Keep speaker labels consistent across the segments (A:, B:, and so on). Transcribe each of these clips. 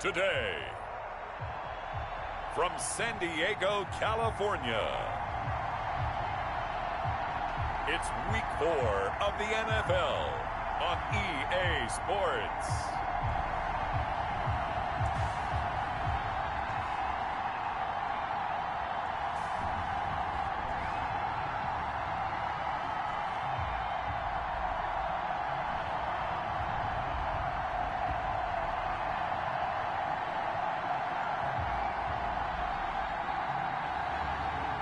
A: today. From San Diego, California, it's Week 4 of the NFL on EA Sports.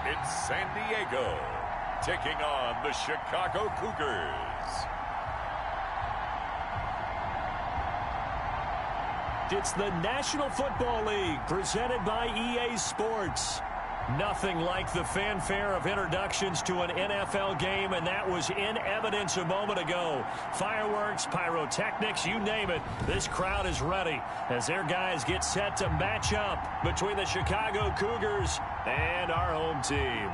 A: It's San Diego taking on the Chicago Cougars.
B: It's the National Football League presented by EA Sports. Nothing like the fanfare of introductions to an NFL game, and that was in evidence a moment ago. Fireworks, pyrotechnics, you name it. This crowd is ready as their guys get set to match up between the Chicago Cougars and our home team.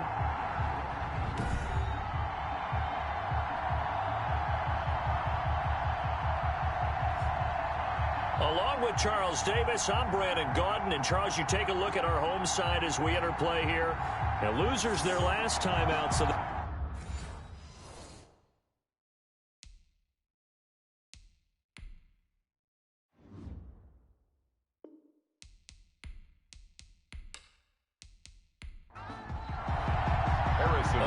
B: Along with Charles Davis, I'm Brandon Gaudin. And Charles, you take a look at our home side as we enter play here. Now, losers their last time out, so a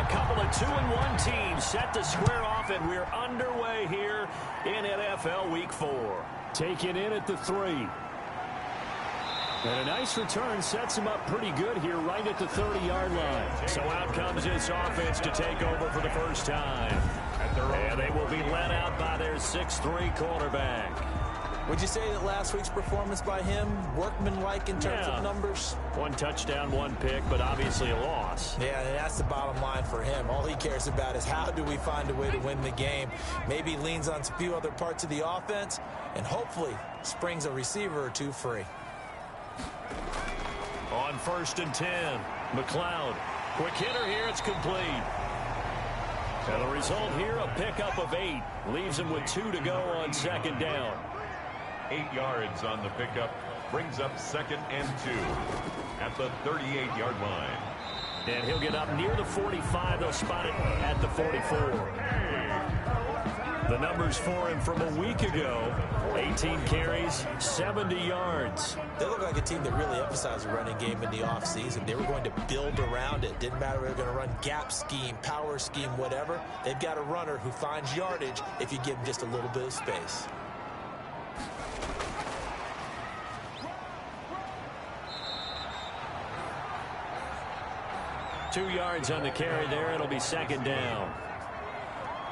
B: couple of 2-1 teams set to square off, and we're underway here in NFL Week 4. Taken in at the 3. And a nice return sets him up pretty good here right at the 30-yard line. So out comes this offense to take over for the first time. And they will be led out by their 6'3" quarterback.
C: Would you say that last week's performance by him, workmanlike in terms of numbers? 1 touchdown, 1 pick, but obviously a loss. Yeah, and that's the bottom line for him. All he cares about is how do we find a way to win the game. Maybe leans on a few other parts of the offense, and hopefully springs a receiver or two free.
B: On 1st and 10, McLeod. Quick hitter here, it's complete. And the result here, a pickup of 8. Leaves him with 2 to go on 2nd down.
A: 8 yards on the pickup, brings up 2nd and 2 at the 38-yard line.
B: And he'll get up near the 45. They'll spot it at the 44. The numbers for him from a week ago, 18 carries, 70 yards.
C: They look like a team that really emphasized the running game in the offseason. They were going to build around it. Didn't matter if they were going to run gap scheme, power scheme, whatever. They've got a runner who finds yardage if you give him just a little bit of space.
B: Two yards on the carry there. It'll be 2nd down.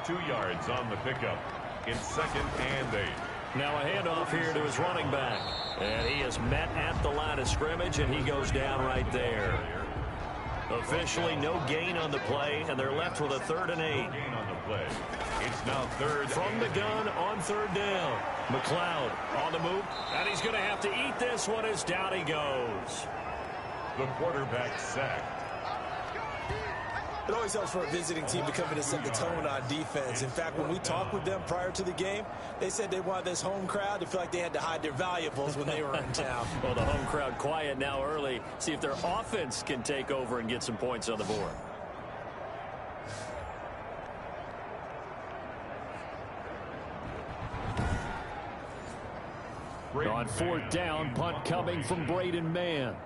A: 2 yards on the pickup. It's 2nd and 8.
B: Now a handoff here to his running back. And he is met at the line of scrimmage, and he goes down right there. Officially no gain on the play, and they're left with a 3rd and 8.
A: No gain on the play. It's now 3rd.
B: From the gun on 3rd down. McLeod on the move, and he's going to have to eat this one as down he goes.
A: The quarterback sacked.
C: It always helps for a visiting team to come in and set the tone on defense. In fact, when we talked with them prior to the game, they said they wanted this home crowd to feel like they had to hide their valuables when they were in town.
B: Well, the home crowd quiet now early. See if their offense can take over and get some points on the board. On 4th down, punt coming from Braden Mann.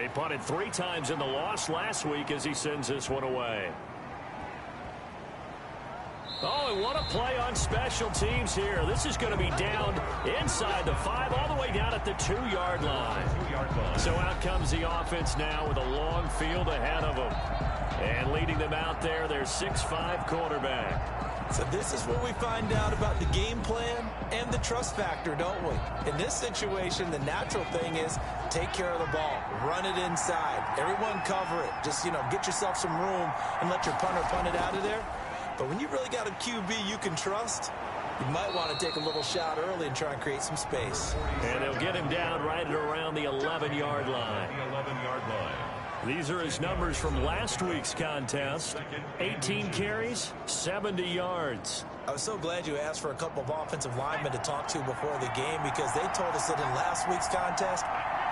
B: He punted 3 times in the loss last week as he sends this one away. Oh, and what a play on special teams here. This is going to be down inside the 5, all the way down at the 2-yard line. So out comes the offense now with a long field ahead of them. And leading them out there, their 6'5" quarterback.
C: So this is where we find out about the game plan and the trust factor, don't we? In this situation, the natural thing is take care of the ball, run it inside, everyone cover it. Just, get yourself some room and let your punter punt it out of there. But when you really got a QB you can trust, you might want to take a little shot early and try and create some space.
B: And they'll get him down right at around the 11-yard line.
A: The 11-yard line.
B: These are his numbers from last week's contest. 18 carries, 70 yards.
C: I was so glad you asked for a couple of offensive linemen to talk to before the game because they told us that in last week's contest,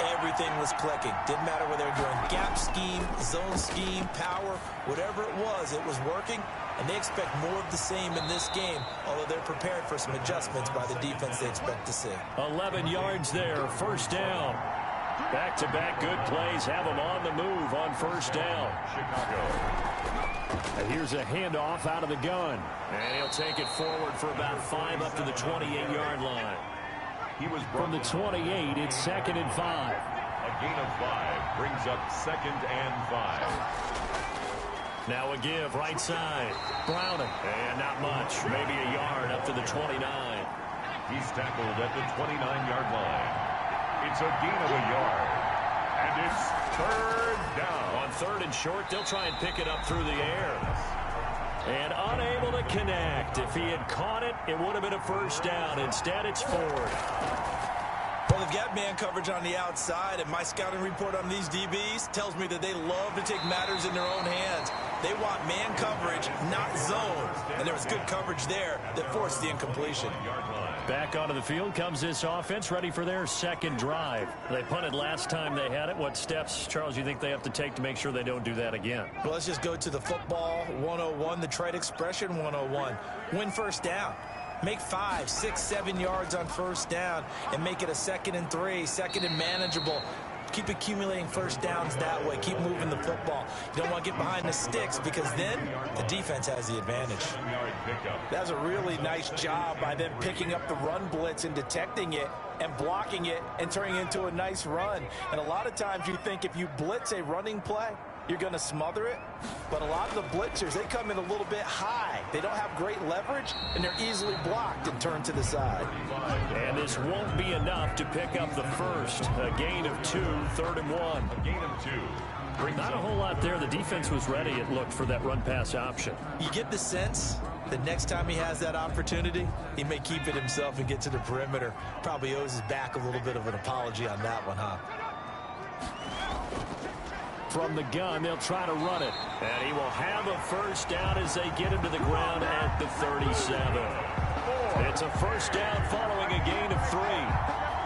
C: everything was clicking. Didn't matter whether they were doing gap scheme, zone scheme, power, whatever it was working. And they expect more of the same in this game, although they're prepared for some adjustments by the defense they expect to see.
B: 11 yards there, first down. Back-to-back good plays have them on the move on first down. And here's a handoff out of the gun. And he'll take it forward for about 5 up to the 28-yard line. From the 28, it's 2nd and 5.
A: A gain of 5 brings up 2nd and 5.
B: Now a give right side. Browning. And not much. Maybe a yard up to the 29.
A: He's tackled at the 29-yard line. It's a gain of a yard. And it's 3rd down.
B: On 3rd and short, they'll try and pick it up through the air. And unable to connect. If he had caught it, it would have been a first down. Instead, it's Ford.
C: Well, they've got man coverage on the outside, and my scouting report on these DBs tells me that they love to take matters in their own hands. They want man coverage, not zone. And there was good coverage there that forced the incompletion.
B: Back onto the field comes this offense, ready for their second drive. They punted last time they had it. What steps, Charles, you think they have to take to make sure they don't do that again?
C: Well, let's just go to the football 101, the trade expression 101. Win first down. Make 5, 6, 7 yards on first down and make it a 2nd and 3, 2nd and manageable. Keep accumulating first downs that way. Keep moving the football. You don't want to get behind the sticks because then the defense has the advantage.
D: That's a really nice job by them picking up the run blitz and detecting it and blocking it and turning it into a nice run. And a lot of times you think if you blitz a running play, you're going to smother it. But a lot of the blitzers, they come in a little bit high. They don't have great leverage, and they're easily blocked and turned to the side.
B: And this won't be enough to pick up the first. A gain of 2, 3rd and 1.
A: A gain of 2.
B: Not a whole lot there. The defense was ready, it looked, for that run-pass option.
C: You get the sense that next time he has that opportunity, he may keep it himself and get to the perimeter. Probably owes his back a little bit of an apology on that one, huh?
B: From the gun, they'll try to run it. And he will have a first down as they get him to the ground at the 37. It's a first down following a gain of 3.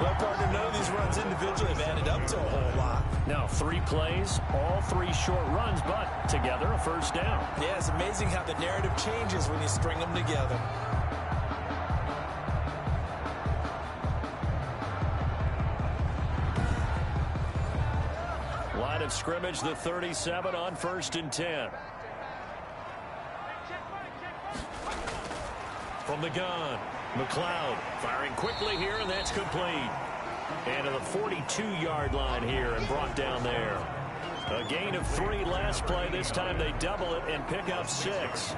C: Well, partner, none of these runs individually have added up to a whole lot.
B: Now, 3 plays, all 3 short runs, but together a first down.
C: Yeah, it's amazing how the narrative changes when you string them together.
B: Line of scrimmage, the 37 on 1st and 10. From the gun, McLeod firing quickly here, and that's complete. And to the 42-yard line here and brought down there. A gain of 3 last play. This time they double it and pick up 6.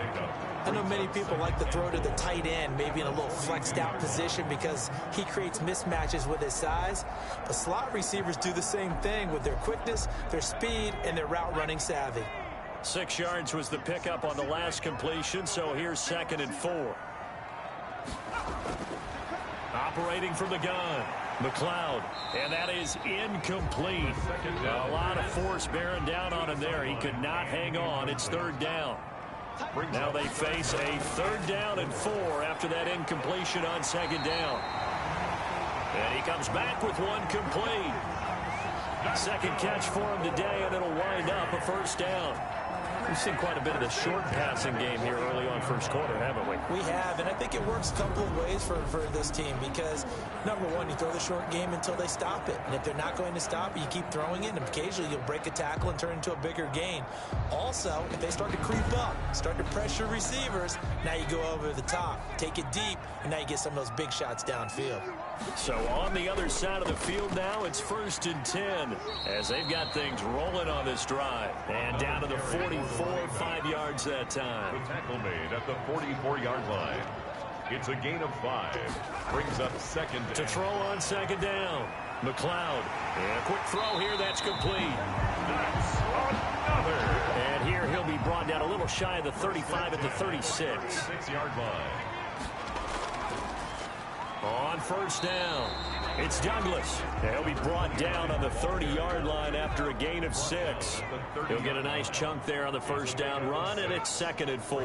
C: I know many people like to throw to the tight end, maybe in a little flexed out position because he creates mismatches with his size. But slot receivers do the same thing with their quickness, their speed, and their route running savvy.
B: 6 yards was the pickup on the last completion, so here's 2nd and 4. Operating from the gun, McLeod, and that is incomplete. A lot of force bearing down on him there. He could not hang on. It's 3rd down. Now they face a 3rd down and 4 after that incompletion on 2nd down. And he comes back with one complete. 2nd catch for him today, and it'll wind up a first down. We've seen quite a bit of the short passing game here early on first quarter, haven't we?
C: We have, and I think it works a couple of ways for this team because, number one, you throw the short game until they stop it. And if they're not going to stop it, you keep throwing it, and occasionally you'll break a tackle and turn into a bigger gain. Also, if they start to creep up, start to pressure receivers, now you go over the top, take it deep, and now you get some of those big shots downfield.
B: So on the other side of the field now, it's 1st and 10 as they've got things rolling on this drive. And down to the 44, 5 yards that time.
A: The tackle made at the 44-yard line. It's a gain of 5. Brings up 2nd.
B: To throw on 2nd down. McLeod. And a quick throw here. That's complete.
A: That's another.
B: And here he'll be brought down a little shy of the 35 at the 36.
A: 6-yard line.
B: On first down, it's Douglas. He'll be brought down on the 30-yard line after a gain of 6. He'll get a nice chunk there on the first down run, and it's 2nd and 4.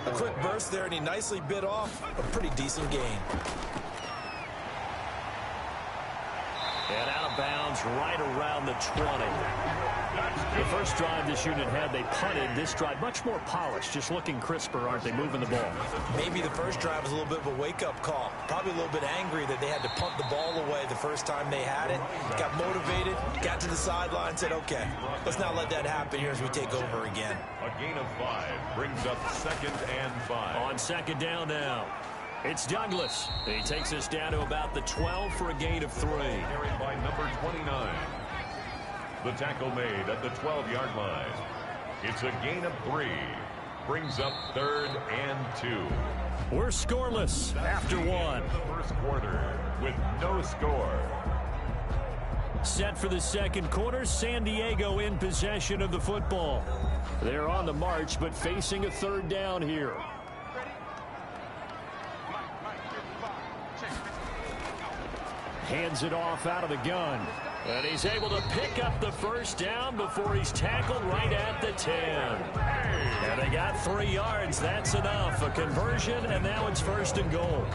D: A quick burst there, and he nicely bit off a pretty decent gain.
B: And out of bounds right around the 20. The first drive this unit had, they punted. This drive, much more polished, just looking crisper, aren't they, moving the ball?
D: Maybe the first drive was a little bit of a wake-up call. Probably a little bit angry that they had to punt the ball away the first time they had it. Got motivated, got to the sideline, said, okay, let's not let that happen here as we take over again.
A: A gain of 5 brings up 2nd and 5.
B: On 2nd down now, it's Douglas. He takes us down to about the 12 for a gain of 3.
A: Carried by number 29. The tackle made at the 12-yard line. It's a gain of 3. Brings up 3rd and 2.
B: We're scoreless after 1.
A: The first quarter with no score.
B: Set for the second quarter, San Diego in possession of the football. They're on the march, but facing a 3rd down here. Hands it off out of the gun. And he's able to pick up the first down before he's tackled right at the 10. And they got 3 yards. That's enough. A conversion, and now it's 1st and goal.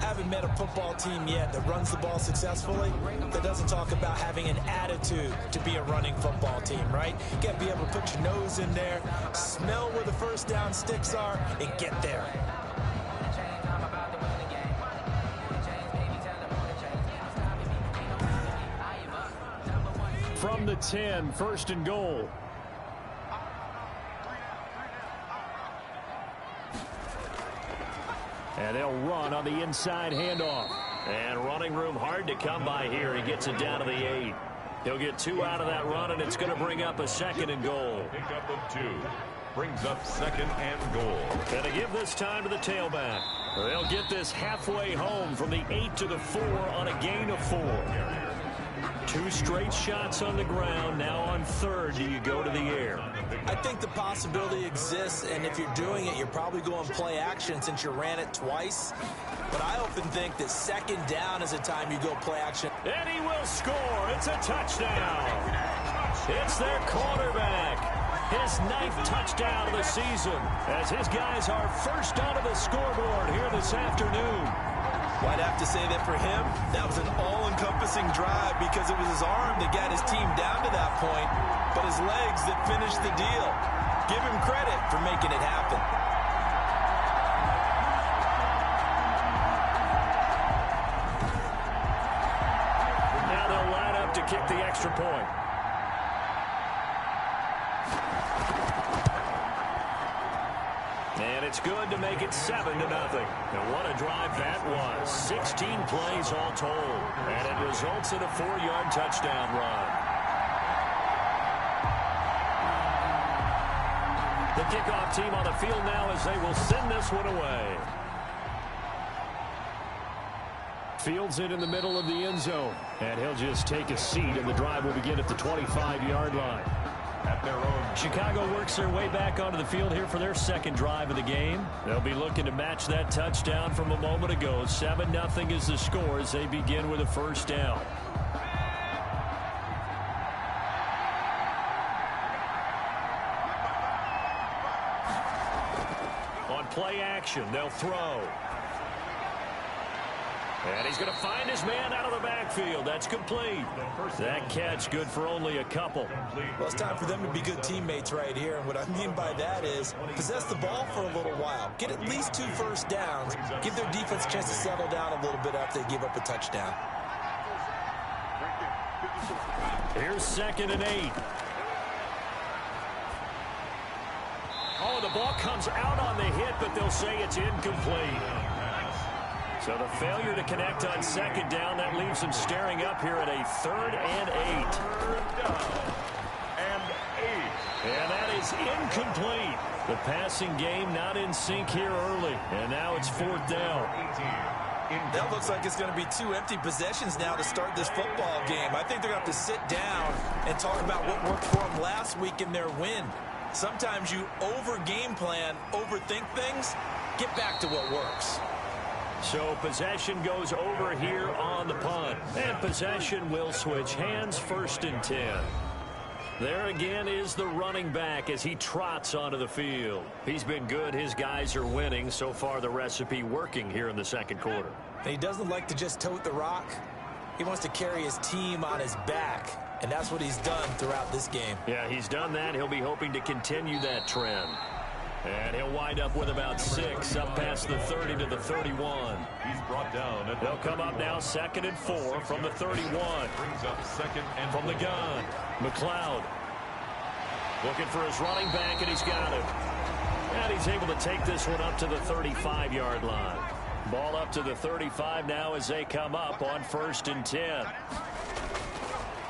D: Haven't met a football team yet that runs the ball successfully, that doesn't talk about having an attitude to be a running football team, right? You got to be able to put your nose in there, smell where the first down sticks are, and get there.
B: From the 10, 1st and goal. And they'll run on the inside handoff. And running room hard to come by here. He gets it down to the 8. He'll get 2 out of that run, and it's going to bring up a 2nd and goal.
A: Pickup of 2. Brings up 2nd and goal.
B: And to give this time to the tailback. They'll get this halfway home from the 8 to the 4 on a gain of 4. 2 straight shots on the ground. Now on 3rd, do you go to the air?
D: I think the possibility exists, and if you're doing it, you're probably going play action since you ran it twice. But I often think that 2nd down is a time you go play action.
B: And he will score. It's a touchdown. It's their quarterback. His 9th touchdown of the season as his guys are first onto the scoreboard here this afternoon.
D: Well, I'd have to say that for him, that was an all-encompassing drive because it was his arm that got his team down to that point, but his legs that finished the deal. Give him credit for making it happen.
B: Now they'll line up to kick the extra point. And it's good to make it 7-0. And what a drive that was. 16 plays all told. And it results in a 4-yard touchdown run. The kickoff team on the field now as they will send this one away. Fields it in the middle of the end zone. And he'll just take a seat, and the drive will begin at the 25-yard line.
A: At their own.
B: Chicago works their way back onto the field here for their 2nd drive of the game. They'll be looking to match that touchdown from a moment ago. 7-0 is the score as they begin with a 1st down. On play action, they'll throw. And he's going to find his man out of the backfield. That's complete. That catch good for only a couple.
D: Well, it's time for them to be good teammates right here. And what I mean by that is possess the ball for a little while. Get at least 2 first downs. Give their defense a chance to settle down a little bit after they give up a touchdown.
B: Here's 2nd and 8. Oh, the ball comes out on the hit, but they'll say it's incomplete. So the failure to connect on 2nd down, that leaves them staring up here at a 3rd and 8.
A: 3rd down and 8.
B: And that is incomplete. The passing game not in sync here early. And now it's 4th down.
D: That looks like it's going to be 2 empty possessions now to start this football game. I think they're going to have to sit down and talk about what worked for them last week in their win. Sometimes you over-game plan, overthink things. Get back to what works.
B: So possession goes over here on the punt. And possession will switch hands, 1st and 10. There again is the running back as he trots onto the field. He's been good. His guys are winning. So far, the recipe working here in the second quarter.
D: He doesn't like to just tote the rock. He wants to carry his team on his back, and that's what he's done throughout this game.
B: Yeah, he's done that. He'll be hoping to continue that trend. And he'll wind up with about 6 up past the 30 to the 31.
A: He's brought down.
B: They'll come up now 2nd and 4 from the 31.
A: Brings up 2nd and
B: from the gun. McLeod looking for his running back, and he's got it. And he's able to take this one up to the 35-yard line. Ball up to the 35 now as they come up on 1st and 10.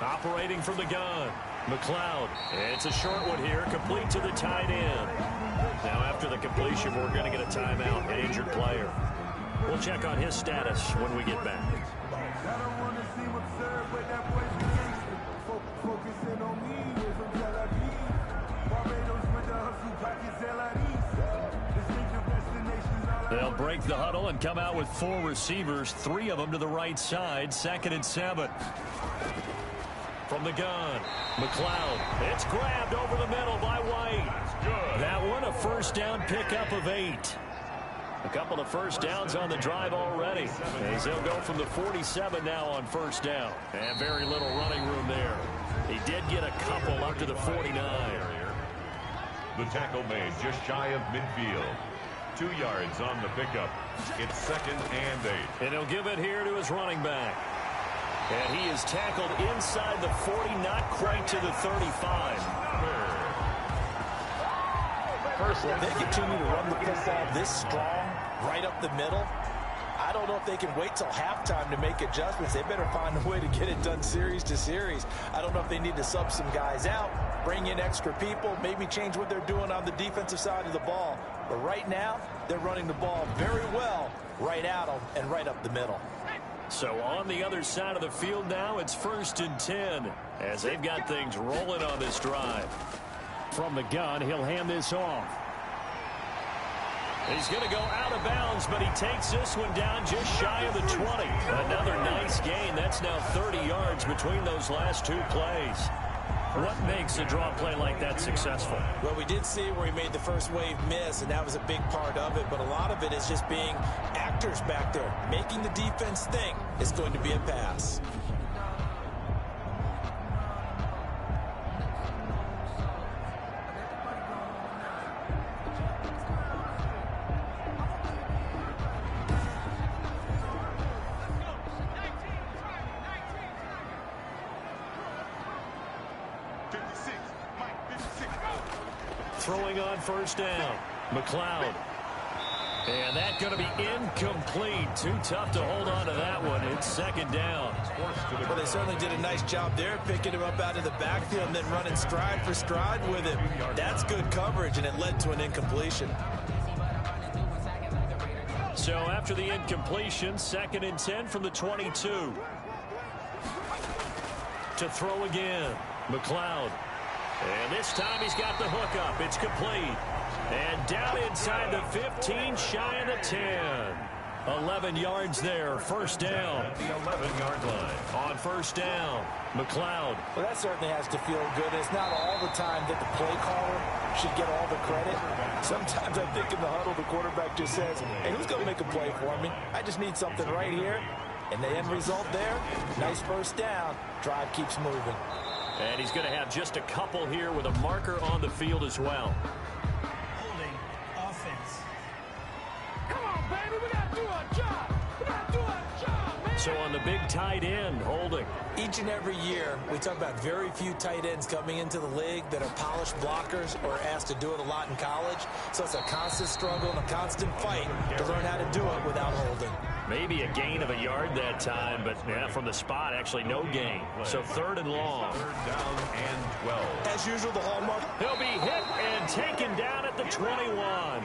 B: Operating from the gun. McLeod. It's a short one here, complete to the tight end. Now after the completion, we're going to get a timeout, an injured player. We'll check on his status when we get back. They'll break the huddle and come out with 4 receivers, 3 of them to the right side, 2nd and 7. From the gun, McLeod. It's grabbed over the middle by White. That one a 1st down pickup of 8. A couple of 1st downs on the drive already. As they'll go from the 47 now on 1st down. And very little running room there. He did get a couple up to the 49.
A: The tackle made just shy of midfield. 2 yards on the pickup. It's 2nd and 8.
B: And he'll give it here to his running back. And he is tackled inside the 40, not quite to the 35.
D: First, if they continue to run the football this strong, right up the middle, I don't know if they can wait till halftime to make adjustments. They better find a way to get it done series to series. I don't know if they need to sub some guys out, bring in extra people, maybe change what they're doing on the defensive side of the ball. But right now, they're running the ball very well right at them and right up the middle.
B: So on the other side of the field now, it's 1st and 10 as they've got things rolling on this drive. From the gun, he'll hand this off. He's going to go out of bounds, but he takes this one down just shy of the 20. Another nice gain. That's now 30 yards between those last 2 plays. What makes a draw play like that successful?
D: Well, we did see where he made the first wave miss, and that was a big part of it. But a lot of it is just being actors back there, making the defense think it's going to be a pass.
B: Throwing on 1st down. McLeod. And that's going to be incomplete. Too tough to hold on to that one. It's 2nd down.
D: Well, they certainly did a nice job there, picking him up out of the backfield and then running stride for stride with him. That's good coverage, and it led to an incompletion.
B: So after the incompletion, 2nd and 10 from the 22. To throw again. McLeod. And this time he's got the hook up. It's complete. And down inside the 15, shy of the 10. 11 yards there, 1st down.
A: The 11-yard line.
B: On 1st down, McLeod.
D: Well, that certainly has to feel good. It's not all the time that the play caller should get all the credit. Sometimes I think in the huddle, the quarterback just says, hey, who's going to make a play for me? I just need something right here. And the end result there, nice 1st down. Drive keeps moving.
B: And he's going to have just a couple here with a marker on the field as well.
E: Holding offense. Come on, baby, we got to do our job. We got to do our job, man.
B: So on the big tight end, holding.
D: Each and every year, we talk about very few tight ends coming into the league that are polished blockers or asked to do it a lot in college. So it's a constant struggle and a constant fight to learn how to do it without holding.
B: Maybe a gain of a yard that time, but yeah, from the spot, actually no gain. So 3rd and long.
A: 3rd down and 12.
D: As usual, the hallmark.
B: He'll be hit and taken down at the 21.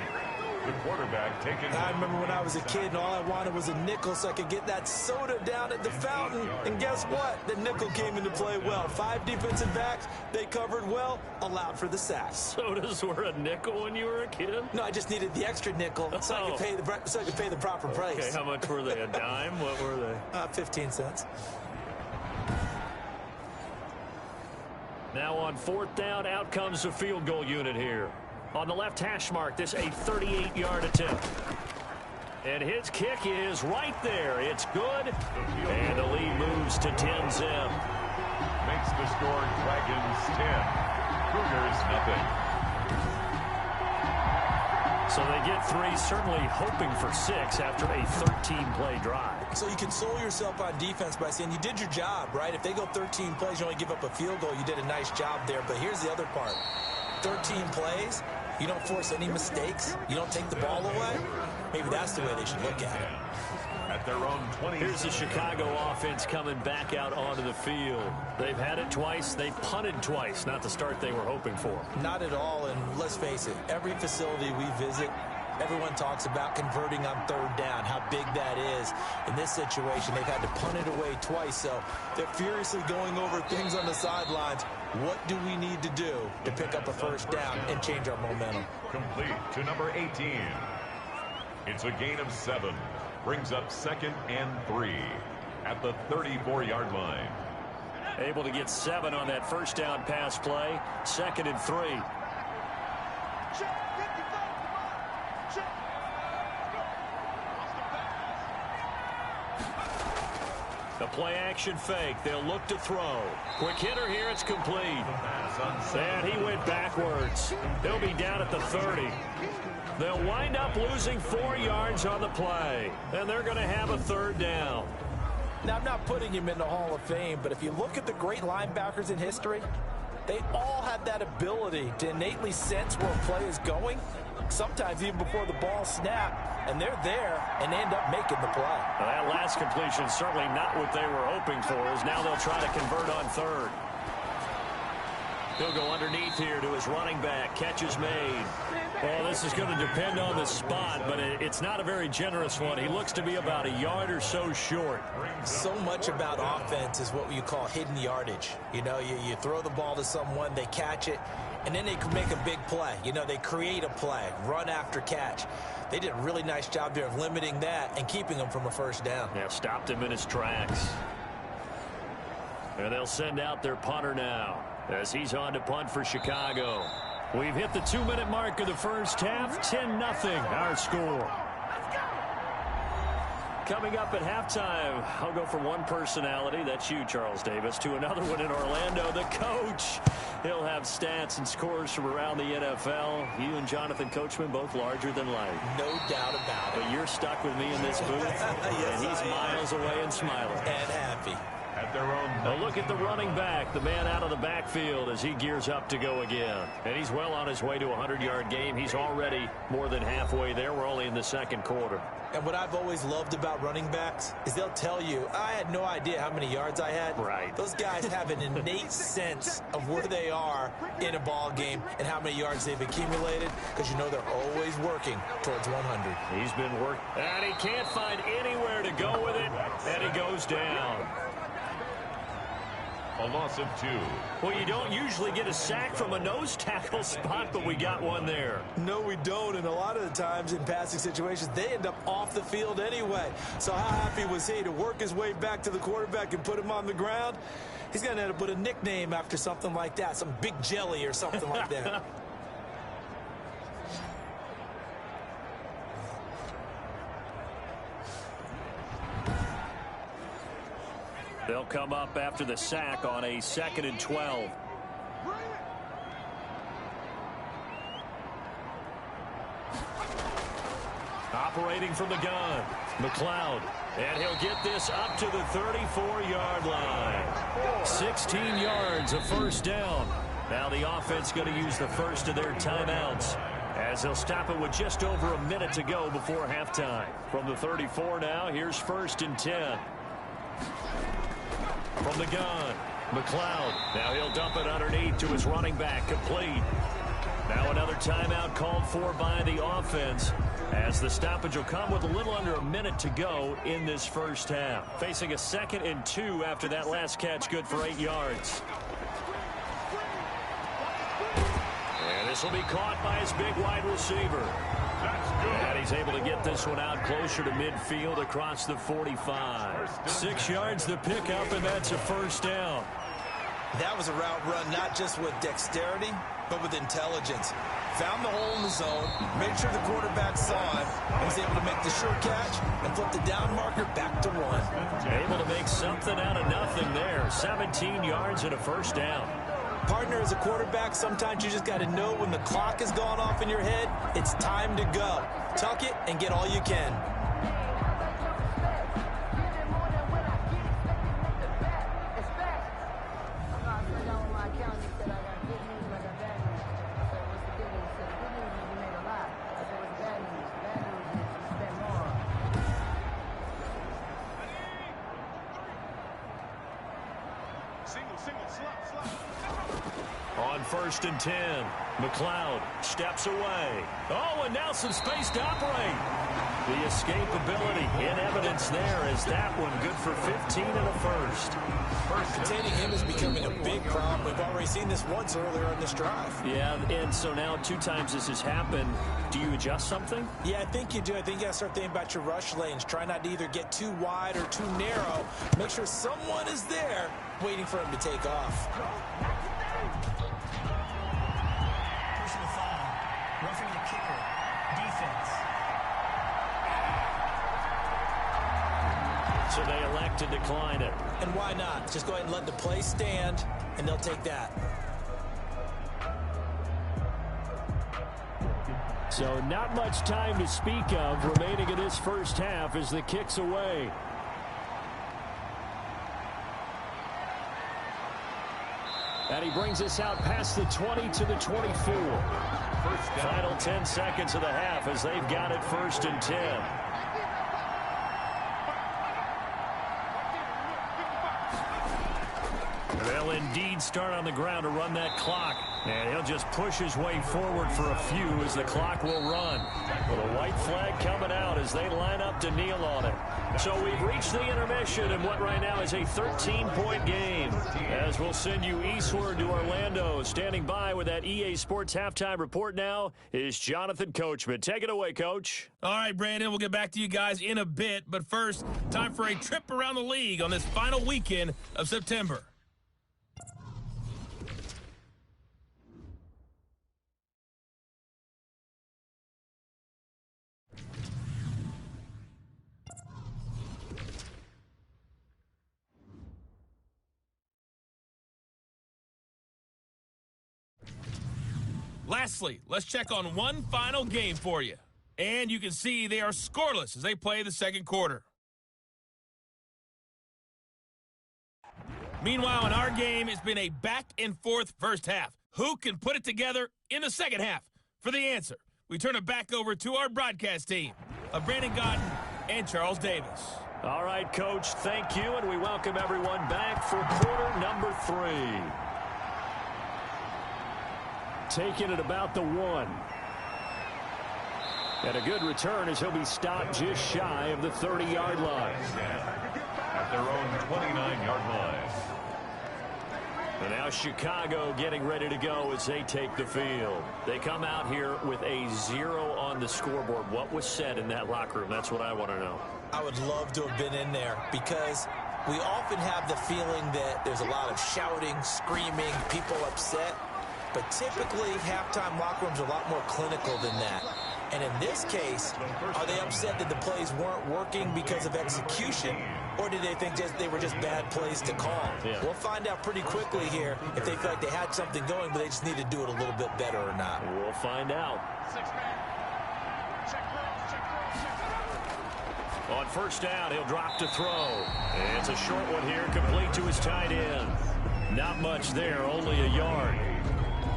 A: The quarterback taken.
D: I remember when I was a kid and all I wanted was a nickel so I could get that soda down at the fountain. And guess what? The nickel came into play well. 5 defensive backs, they covered well, allowed for the sacks.
B: Sodas were a nickel when you were a kid?
D: No, I just needed the extra nickel so I could pay the proper price.
B: Okay, how much were they? A dime? What were they?
D: 15 cents.
B: Now on 4th down, out comes the field goal unit here. On the left hash mark, this a 38-yard attempt. And his kick is right there. It's good. And the lead moves to 10-zip.
A: Makes the score Dragons 10. Cougars nothing.
B: So they get 3, certainly hoping for 6 after a 13-play drive.
D: So you console yourself on defense by saying you did your job, right? If they go 13 plays, you only give up a field goal, you did a nice job there. But here's the other part. 13 plays, you don't force any mistakes, you don't take the ball away. Maybe that's the way they should look at it.
A: At their own 20.
B: Here's the Chicago offense coming back out onto the field. They've had it twice. They've punted twice. Not the start they were hoping for.
D: Not at all, and let's face it, every facility we visit, everyone talks about converting on 3rd down, how big that is. In this situation, they've had to punt it away twice, so they're furiously going over things on the sidelines. What do we need to do to pick up a 1st down and change our momentum?
A: Complete to number 18. It's a gain of 7. Brings up 2nd and 3 at the 34-yard line.
B: Able to get 7 on that 1st down pass play. 2nd and 3. The play action fake. They'll look to throw. Quick hitter here. It's complete. And he went backwards. They'll be down at the 30. They'll wind up losing 4 yards on the play. And they're going to have a 3rd down.
D: Now, I'm not putting him in the Hall of Fame, but if you look at the great linebackers in history, they all have that ability to innately sense where a play is going, sometimes even before the ball snapped, and they're there and end up making the play.
B: Well, that last completion certainly not what they were hoping for, as now they'll try to convert on 3rd. He'll go underneath here to his running back. Catch is made. Well, this is going to depend on the spot, but it's not a very generous one. He looks to be about a yard or so short.
D: So much about offense is what you call hidden yardage. You know, you throw the ball to someone, they catch it, and then they can make a big play. You know, they create a play, run after catch. They did a really nice job there of limiting that and keeping him from a 1st down.
B: Yeah, stopped him in his tracks. And they'll send out their punter now as he's on to punt for Chicago. We've hit the 2-minute mark of the 1st half. 10-0 our score. Coming up at halftime, I'll go from one personality, that's you, Charles Davis, to another one in Orlando, the coach. He'll have stats and scores from around the NFL. You and Jonathan Coachman, both larger than life.
D: No doubt about it.
B: But you're stuck with me in this booth,
D: yes,
B: and he's miles away and smiling.
D: And happy.
A: At their own.
B: A look at the running back, the man out of the backfield as he gears up to go again. And he's well on his way to a 100-yard game. He's already more than halfway there. We're only in the 2nd quarter.
D: And what I've always loved about running backs is they'll tell you, I had no idea how many yards I had.
B: Right.
D: Those guys have an innate sense of where they are in a ball game and how many yards they've accumulated, because you know they're always working towards 100.
B: He's been working, and he can't find anywhere to go with it, and he goes down.
A: A loss of 2.
B: Well, you don't usually get a sack from a nose tackle spot, but we got one there.
D: No, we don't, and a lot of the times in passing situations, they end up off the field anyway. So how happy was he to work his way back to the quarterback and put him on the ground? He's going to end up with a nickname after something like that, some Big Jelly or something like that.
B: They'll come up after the sack on a 2nd and 12. Operating from the gun, McLeod. And he'll get this up to the 34-yard line. 16 yards, a 1st down. Now the offense going to use the first of their timeouts, as they'll stop it with just over a minute to go before halftime. From the 34 now, here's 1st and 10. From the gun, McLeod. Now he'll dump it underneath to his running back, complete. Now another timeout called for by the offense, as the stoppage will come with a little under a minute to go in this first half. Facing a 2nd and 2 after that last catch, good for 8 yards. And this will be caught by his big wide receiver. And he's able to get this one out closer to midfield across the 45. 6 yards the pickup, and that's a first down.
D: That was a route run not just with dexterity, but with intelligence. Found the hole in the zone, made sure the quarterback saw it, and was able to make the sure catch and flip the down marker back to 1.
B: Able to make something out of nothing there. 17 yards and a first down.
D: Partner, as a quarterback, sometimes you just got to know when the clock has gone off in your head, it's time to go. Tuck it and get all you can.
B: On 1st and 10, McLeod steps away. Oh, and now some space to operate. The escapability in evidence there as that one good for 15 and a first.
D: Containing him is becoming a big problem. We've already seen this once earlier on this drive.
B: Yeah, and so now 2 times this has happened. Do you adjust something?
D: Yeah, I think you do. I think you got to start thinking about your rush lanes. Try not to either get too wide or too narrow. Make sure someone is there waiting for him to take off.
E: Personal foul. Roughing the kicker. Defense.
B: So they elect to decline it.
D: And why not? Just go ahead and let the play stand, and they'll take that.
B: So not much time to speak of remaining in this first half as the kick's away. And he brings us out past the 20 to the 24. Final 10 seconds of the half as they've got it 1st and 10. They'll indeed start on the ground to run that clock. And he'll just push his way forward for a few as the clock will run. With a white flag coming out as they line up to kneel on it. So we've reached the intermission in what right now is a 13-point game. As we'll send you eastward to Orlando. Standing by with that EA Sports halftime report now is Jonathan Coachman. Take it away, Coach.
F: All right, Brandon, we'll get back to you guys in a bit. But first, time for a trip around the league on this final weekend of September. Lastly, let's check on one final game for you. And you can see they are scoreless as they play the second quarter. Meanwhile, in our game, it's been a back-and-forth first half. Who can put it together in the second half? For the answer, we turn it back over to our broadcast team of Brandon Godden and Charles Davis.
B: All right, Coach, thank you, and we welcome everyone back for quarter number 3. Taking it about the 1. And a good return as he'll be stopped just shy of the 30-yard line.
A: At their own 29-yard line.
B: And now Chicago getting ready to go as they take the field. They come out here with a 0 on the scoreboard. What was said in that locker room? That's what I want to know.
D: I would love to have been in there because we often have the feeling that there's a lot of shouting, screaming, people upset. But typically, halftime locker rooms are a lot more clinical than that. And in this case, are they upset that the plays weren't working because of execution, or did they think they were just bad plays to call?
B: Yeah.
D: We'll find out pretty quickly here if they feel like they had something going, but they just need to do it a little bit better or not.
B: We'll find out. On first down, he'll drop to throw. And it's a short one here, complete to his tight end. Not much there, only a yard.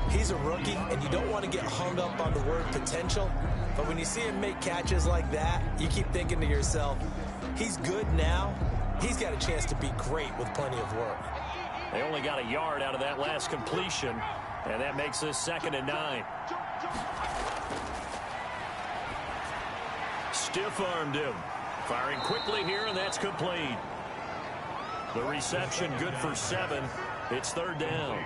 D: He's a rookie, and you don't want to get hung up on the word potential. But when you see him make catches like that, you keep thinking to yourself, he's good now. He's got a chance to be great with plenty of work.
B: They only got a yard out of that last completion, and that makes this 2nd and 9. Stiff-armed him. Firing quickly here, and that's complete. The reception good for 7. It's third down.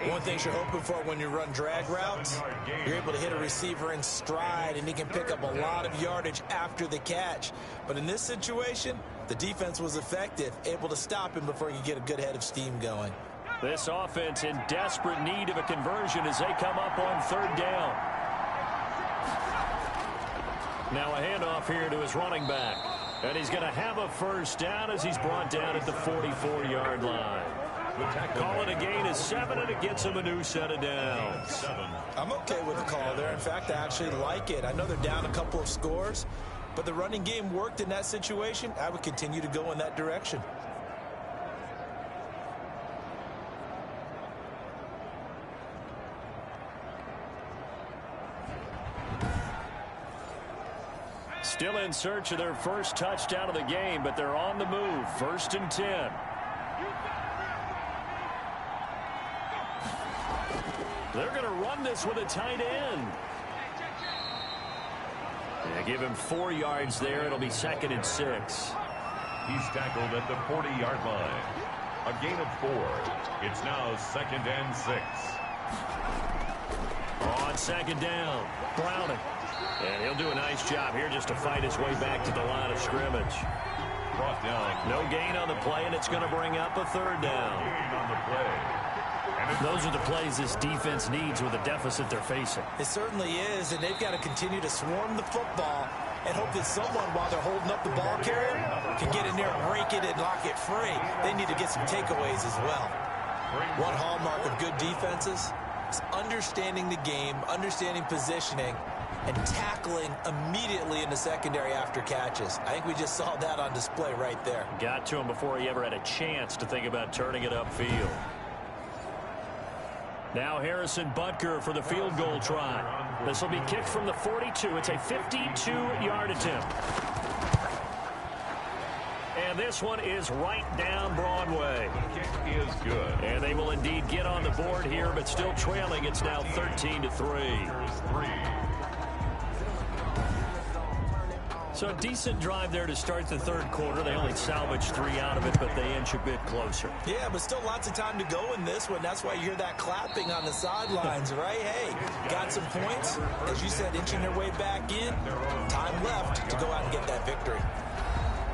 D: One thing you're hoping for when you run drag routes, you're able to hit a receiver in stride, and he can pick up a lot of yardage after the catch. But in this situation, the defense was effective, able to stop him before he could get a good head of steam going.
B: This offense in desperate need of a conversion as they come up on third down. Now a handoff here to his running back. And he's going to have a first down as he's brought down at the 44-yard line. Call it a gain of 7, and it gets him a new set of downs.
D: I'm okay with the call there. In fact, I actually like it. I know they're down a couple of scores, but the running game worked in that situation. I would continue to go in that direction.
B: Still in search of their first touchdown of the game, but they're on the move. 1st and 10. They're going to run this with a tight end. They give him 4 yards there. It'll be 2nd and 6.
A: He's tackled at the 40-yard line. A gain of 4. It's now 2nd and 6.
B: On 2nd down, Browning. And he'll do a nice job here just to fight his way back to the line of scrimmage.
A: Brought down.
B: No gain on the play, and it's going to bring up a 3rd down.
A: Gain on the play.
B: Those are the plays this defense needs with the deficit they're facing.
D: It certainly is, and they've got to continue to swarm the football and hope that someone, while they're holding up the ball carrier, can get in there and rake it and lock it free. They need to get some takeaways as well. One hallmark of good defenses is understanding the game, understanding positioning, and tackling immediately in the secondary after catches. I think we just saw that on display right there.
B: Got to him before he ever had a chance to think about turning it upfield. Now Harrison Butker for the field goal try. This will be kicked from the 42. It's a 52-yard attempt. And this one is right down Broadway.
A: The kick is good.
B: And they will indeed get on the board here, but still trailing. It's now 13-3. So a decent drive there to start the 3rd quarter. They only salvaged 3 out of it, but they inch a bit closer.
D: Yeah, but still lots of time to go in this one. That's why you hear that clapping on the sidelines, right? Hey, got some points. As you said, inching their way back in. Time left to go out and get that victory.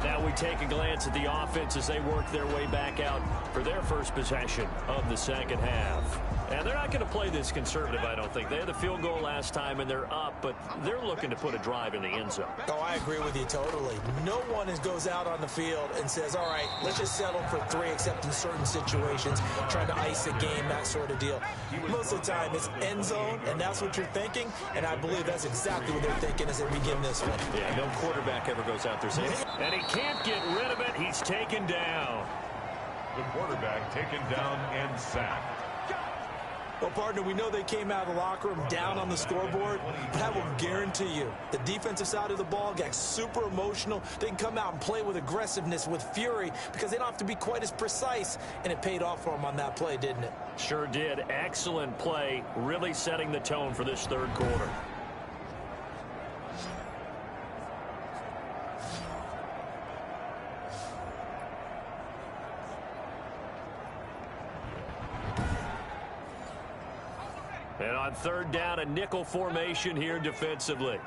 B: Now we take a glance at the offense as they work their way back out for their first possession of the 2nd half. And they're not going to play this conservative, I don't think. They had the field goal last time, and they're up, but they're looking to put a drive in the end zone.
D: Oh, I agree with you totally. No one goes out on the field and says, all right, let's just settle for 3, except in certain situations, trying to ice a game, that sort of deal. Most of the time, it's end zone, and that's what you're thinking, and I believe that's exactly what they're thinking as they begin this one.
B: Yeah, no quarterback ever goes out there saying, and he can't get rid of it. He's taken down.
A: The quarterback taken down and sacked.
D: Well, partner, we know they came out of the locker room down on the scoreboard, but I will guarantee you the defensive side of the ball got super emotional. They can come out and play with aggressiveness, with fury, because they don't have to be quite as precise, and it paid off for them on that play, didn't it?
B: Sure did. Excellent play, really setting the tone for this 3rd quarter. And on 3rd down, a nickel formation here defensively.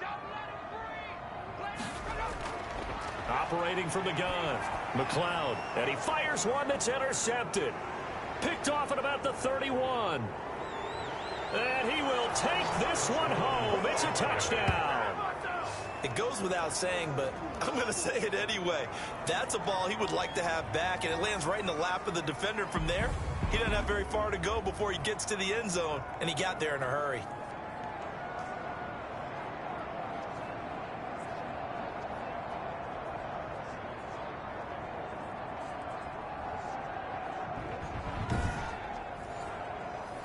B: Operating from the gun, McLeod, and he fires one that's intercepted. Picked off at about the 31. And he will take this one home. It's a touchdown.
D: It goes without saying, but I'm going to say it anyway. That's a ball he would like to have back, and it lands right in the lap of the defender from there. He doesn't have very far to go before he gets to the end zone, and he got there in a hurry.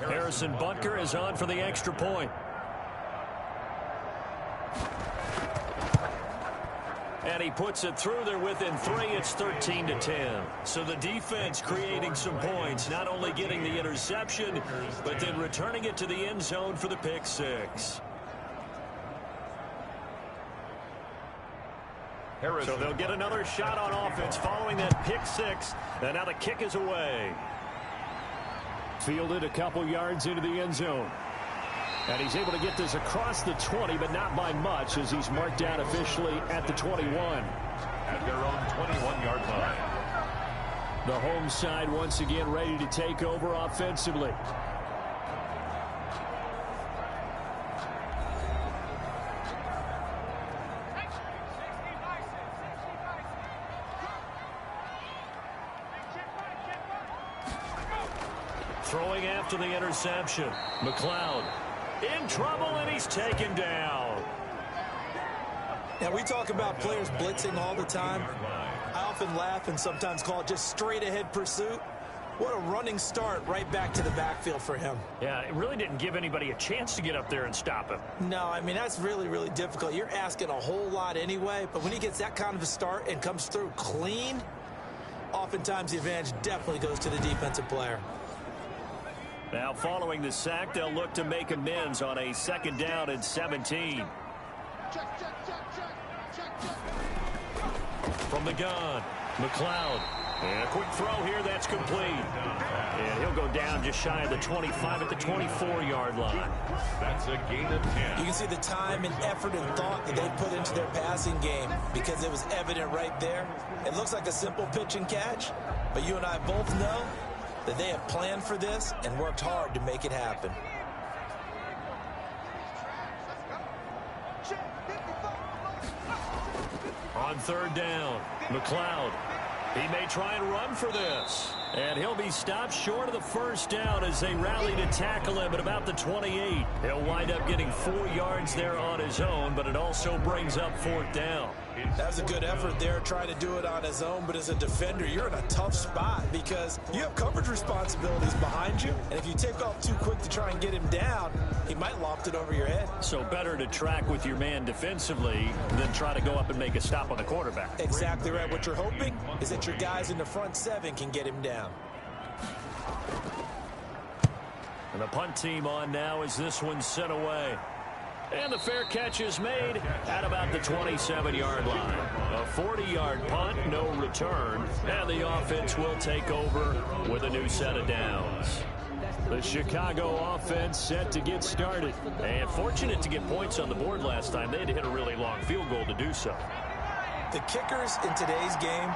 B: Harrison Butker is on for the extra point. And he puts it through there within 3. It's 13-10. So the defense creating some points, not only getting the interception, but then returning it to the end zone for the pick 6. So they'll get another shot on offense following that pick 6. And now the kick is away. Fielded a couple yards into the end zone. And he's able to get this across the 20, but not by much, as he's marked down officially at the 21.
A: At their own 21-yard line.
B: The home side once again ready to take over offensively. Throwing after the interception. McLeod in trouble, and he's taken down.
D: Now, we talk about players blitzing all the time. I often laugh and sometimes call it just straight-ahead pursuit. What a running start right back to the backfield for him.
B: Yeah, it really didn't give anybody a chance to get up there and stop him.
D: No, I mean, that's really, really difficult. You're asking a whole lot anyway, but when he gets that kind of a start and comes through clean, oftentimes the advantage definitely goes to the defensive player.
B: Now, following the sack, they'll look to make amends on a 2nd down and 17. From the gun, McLeod. And a quick throw here, that's complete. And he'll go down just shy of the 25 at the 24-yard line.
A: That's a gain of 10.
D: You can see the time and effort and thought that they put into their passing game because it was evident right there. It looks like a simple pitch and catch, but you and I both know that they have planned for this and worked hard to make it happen.
B: On 3rd down, McLeod. He may try and run for this. And he'll be stopped short of the 1st down as they rally to tackle him at about the 28. He'll wind up getting 4 yards there on his own, but it also brings up 4th down.
D: That was a good effort there, trying to do it on his own, but as a defender, you're in a tough spot because you have coverage responsibilities behind you, and if you take off too quick to try and get him down, he might loft it over your head.
B: So better to track with your man defensively than try to go up and make a stop on the quarterback.
D: Exactly right. What you're hoping is that your guys in the front 7 can get him down.
B: And the punt team on now as this one's sent away. And the fair catch is made at about the 27-yard line. A 40-yard punt, no return. And the offense will take over with a new set of downs. The Chicago offense set to get started. And fortunate to get points on the board last time. They had to hit a really long field goal to do so.
D: The kickers in today's game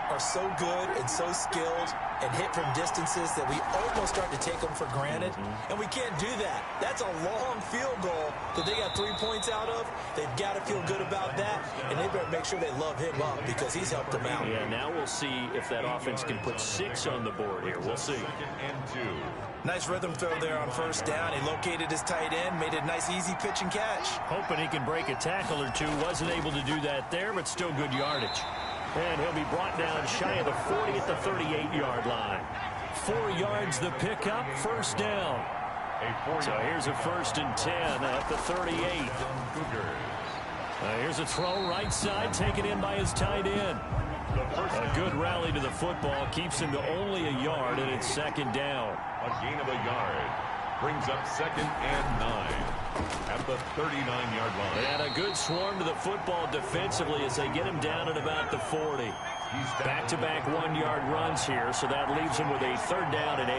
D: are so good and so skilled and hit from distances that we almost start to take them for granted. And we can't do that. That's a long field goal that they got 3 points out of. They've got to feel good about that, and they better make sure they love him up because he's helped them out.
B: Yeah, now we'll see if that offense can put 6 on the board here. We'll see.
A: 2nd and 2.
D: Nice rhythm throw there on 1st down. He located his tight end, made it a nice easy pitch and catch.
B: Hoping he can break a tackle or two. Wasn't able to do that there, but still good yardage. And he'll be brought down shy of the 40 at the 38-yard line. 4 yards the pickup, 1st down. So here's a 1st and 10 at the 38. Here's a throw right side, taken in by his tight end. A good rally to the football, keeps him to only a yard, and it's 2nd down.
A: A gain of a yard. Brings up 2nd and 9 at the 39-yard line.
B: And a good swarm to the football defensively as they get him down at about the 40. Back-to-back 1-yard runs here, so that leaves him with a 3rd down and 8.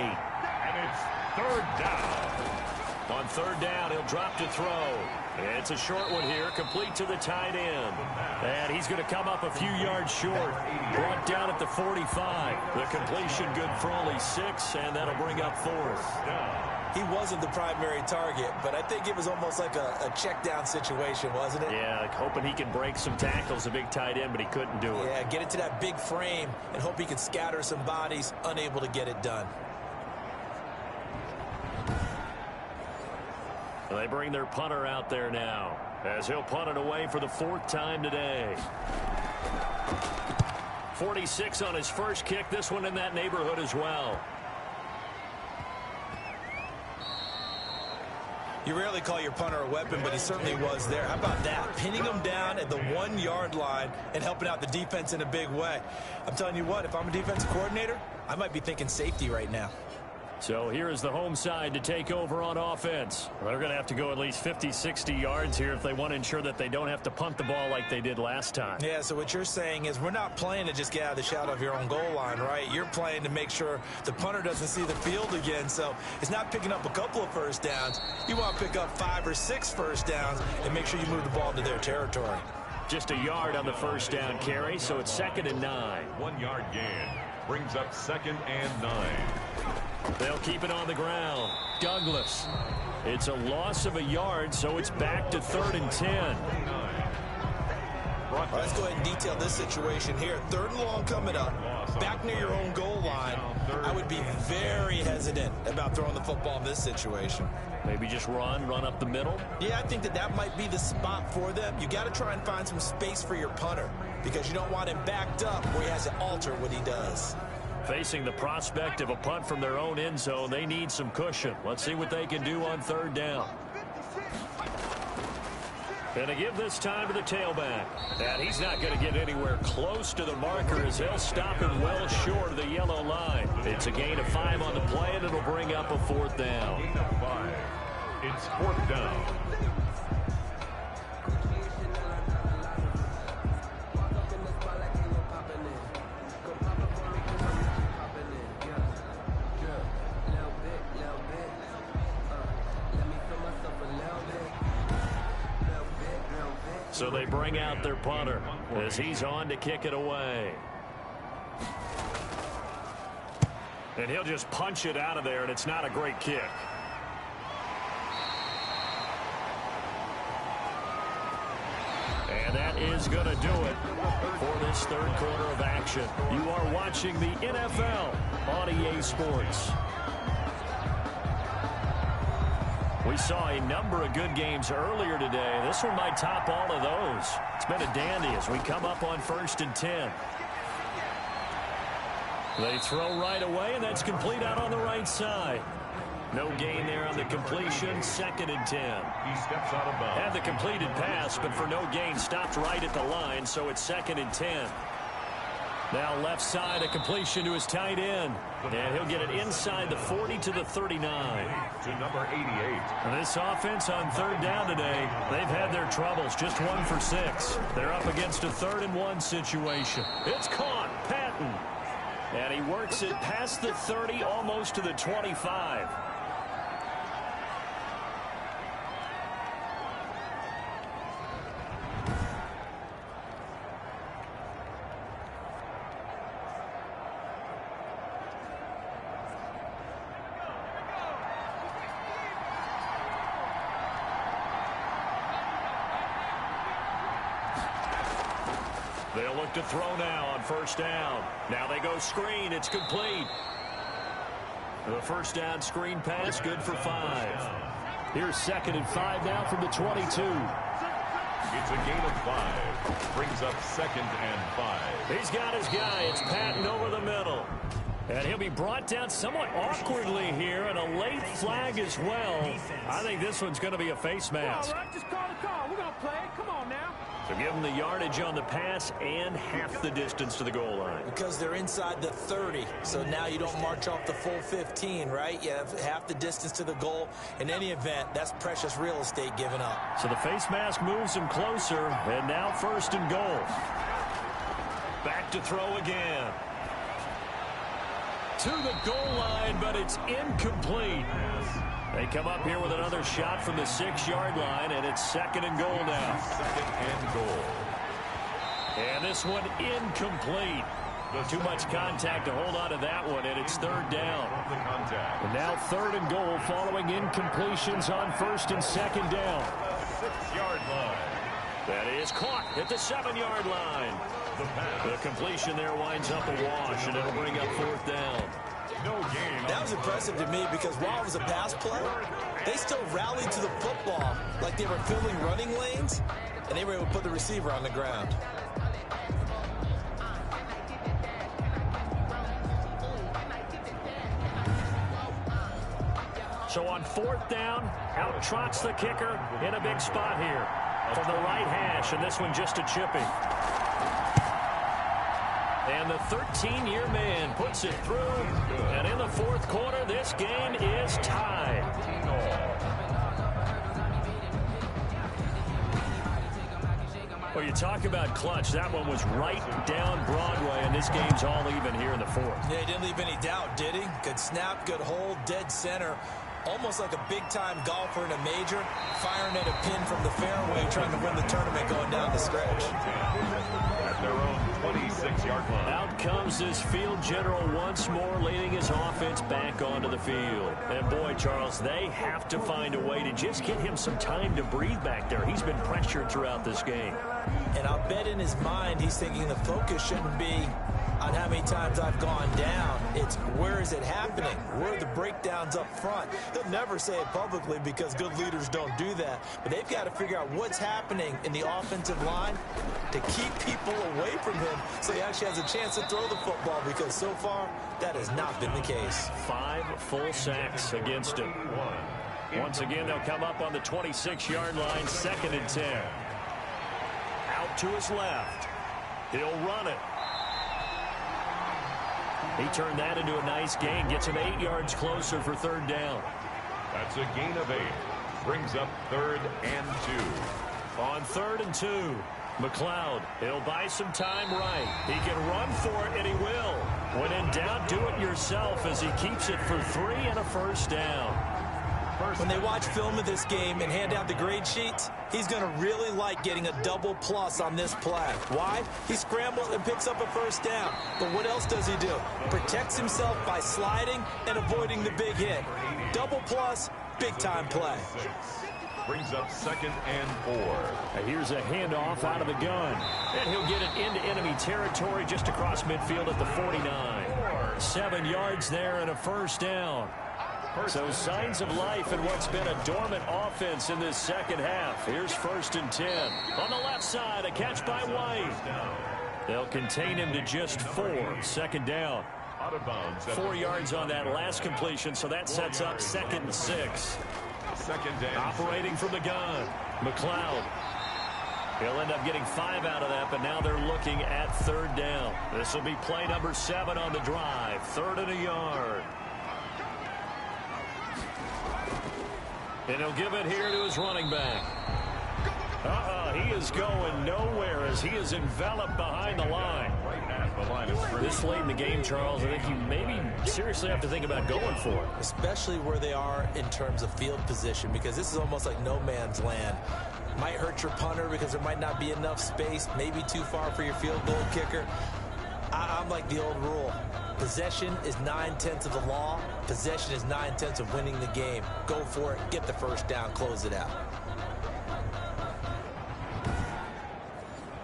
A: And it's 3rd down.
B: On 3rd down, he'll drop to throw. It's a short one here, complete to the tight end. And he's going to come up a few yards short. Brought down at the 45. The completion good for only 6, and that'll bring up 4th.
D: He wasn't the primary target, but I think it was almost like a check down situation, wasn't it?
B: Yeah, like hoping he can break some tackles, a big tight end, but he couldn't do it.
D: Yeah, get it to that big frame and hope he can scatter some bodies, unable to get it done.
B: They bring their punter out there now as he'll punt it away for the 4th time today. 46 on his first kick, this one in that neighborhood as well.
D: You rarely call your punter a weapon, but he certainly was there. How about that? Pinning him down at the 1-yard line and helping out the defense in a big way. I'm telling you what, if I'm a defensive coordinator, I might be thinking safety right now.
B: So here is the home side to take over on offense. They're going to have to go at least 50, 60 yards here if they want to ensure that they don't have to punt the ball like they did last time.
D: Yeah, so what you're saying is we're not playing to just get out of the shadow of your own goal line, right? You're playing to make sure the punter doesn't see the field again. So it's not picking up a couple of first downs. You want to pick up 5 or 6 first downs and make sure you move the ball into their territory.
B: Just a yard on the first down carry, so it's 2nd and 9.
A: 1-yard gain brings up 2nd and 9.
B: They'll keep it on the ground. Douglas. It's a loss of a yard, so it's back to 3rd and 10.
D: All right, let's go ahead and detail this situation here. 3rd and long coming up. Back near your own goal line. I would be very hesitant about throwing the football in this situation.
B: Maybe just run up the middle?
D: Yeah, I think that might be the spot for them. You got to try and find some space for your punter because you don't want him backed up where he has to alter what he does.
B: Facing the prospect of a punt from their own end zone, they need some cushion. Let's see what they can do on 3rd down. And to give this time to the tailback. And he's not going to get anywhere close to the marker as they'll stop him well short of the yellow line. It's a gain of 5 on the play, and it'll bring up a 4th down.
A: Gain of 5. It's 4th down.
B: So they bring out their punter as he's on to kick it away. And he'll just punch it out of there, and it's not a great kick. And that is going to do it for this 3rd quarter of action. You are watching the NFL on EA Sports. We saw a number of good games earlier today. This one might top all of those. It's been a dandy as we come up on 1st and 10. They throw right away, and that's complete out on the right side. No gain there on the completion, 2nd and 10.
A: He steps out of bounds.
B: Had the completed pass, but for no gain, stopped right at the line, so it's 2nd and 10. Now left side, a completion to his tight end. And he'll get it inside the 40 to the 39.
A: To number 88.
B: And this offense on 3rd down today, they've had their troubles, just 1 for 6. They're up against a 3rd and 1 situation. It's caught, Patton. And he works it past the 30, almost to the 25. They'll look to throw now on 1st down. Now they go screen. It's complete. The 1st down screen pass, good for 5. Here's 2nd and 5 now from the 22.
A: It's a gain of 5. Brings up 2nd and 5.
B: He's got his guy. It's Patton over the middle. And he'll be brought down somewhat awkwardly here, and a late flag as well. I think this one's going to be a face mask.
E: All right, just call the call. We're going to play. Come on now.
B: So give them the yardage on the pass and half the distance to the goal line.
D: Because they're inside the 30, so now you don't march off the full 15, right? You have half the distance to the goal. In any event, that's precious real estate given up.
B: So the face mask moves him closer, and now 1st and goal. Back to throw again. To the goal line, but it's incomplete. They come up here with another shot from the 6-yard line, and it's 2nd and goal now.
A: 2nd and goal.
B: And this one incomplete. Too much contact to hold on to that one, and it's 3rd down.
A: The contact.
B: And now 3rd and goal following incompletions on 1st and 2nd down.
A: 6-yard line.
B: That is caught at the 7-yard line.
A: The pass.
B: The completion there winds up a wash, and it'll bring up 4th down.
A: No gain.
D: That was impressive to me because while it was a pass play, they still rallied to the football like they were filling running lanes, and they were able to put the receiver on the ground.
B: So on 4th down, out trots the kicker in a big spot here from the right hash, and this one just a chipping. And the 13-year man puts it through, and in the 4th quarter, this game is tied. Well, you talk about clutch. That one was right down Broadway, and this game's all even here in the 4th.
D: Yeah, he didn't leave any doubt, did he? Good snap, good hold, dead center. Almost like a big-time golfer in a major, firing at a pin from the fairway, trying to win the tournament going down the stretch.
A: At their own 26-yard line.
B: Out comes this field general once more, leading his offense back onto the field. And boy, Charles, they have to find a way to just get him some time to breathe back there. He's been pressured throughout this game.
D: And I'll bet in his mind he's thinking the focus shouldn't be on how many times I've gone down. It's where is it happening? Where are the breakdowns up front? He'll never say it publicly because good leaders don't do that. But they've got to figure out what's happening in the offensive line to keep people away from him so he actually has a chance to throw the football, because so far that has not been the case.
B: 5 full sacks against him. Once again, they'll come up on the 26-yard line, 2nd and 10. Out to his left. He'll run it. He turned that into a nice gain. Gets him 8 yards closer for 3rd down.
A: That's a gain of 8. Brings up 3rd and 2.
B: On 3rd and 2, McLeod, he'll buy some time right. He can run for it, and he will. When in doubt, do it yourself as he keeps it for 3 and a 1st down.
D: When they watch film of this game and hand out the grade sheets, he's going to really like getting a double plus on this play. Why? He scrambles and picks up a 1st down. But what else does he do? Protects himself by sliding and avoiding the big hit. Double plus, big-time play.
A: Brings up 2nd and 4.
B: Now here's a handoff out of the gun. And he'll get it into enemy territory just across midfield at the 49. 7 yards there and a 1st down. So signs of life in what's been a dormant offense in this 2nd half. Here's 1st and 10. On the left side, a catch by White. They'll contain him to just 4. 2nd down. 4 yards on that last completion, so that sets up 2nd and 6.
A: 2nd down.
B: Operating from the gun, McLeod. He'll end up getting 5 out of that, but now they're looking at 3rd down. This will be play number 7 on the drive. 3rd and a yard. And he'll give it here to his running back. He is going nowhere as he is enveloped behind the line. This late in the game, Charles, I think you maybe seriously have to think about going for it.
D: Especially where they are in terms of field position, because this is almost like no man's land. Might hurt your punter because there might not be enough space, maybe too far for your field goal kicker. I'm like the old rule. Possession is 9/10 of the law. Possession is 9/10 of winning the game. Go for it. Get the 1st down. Close it out.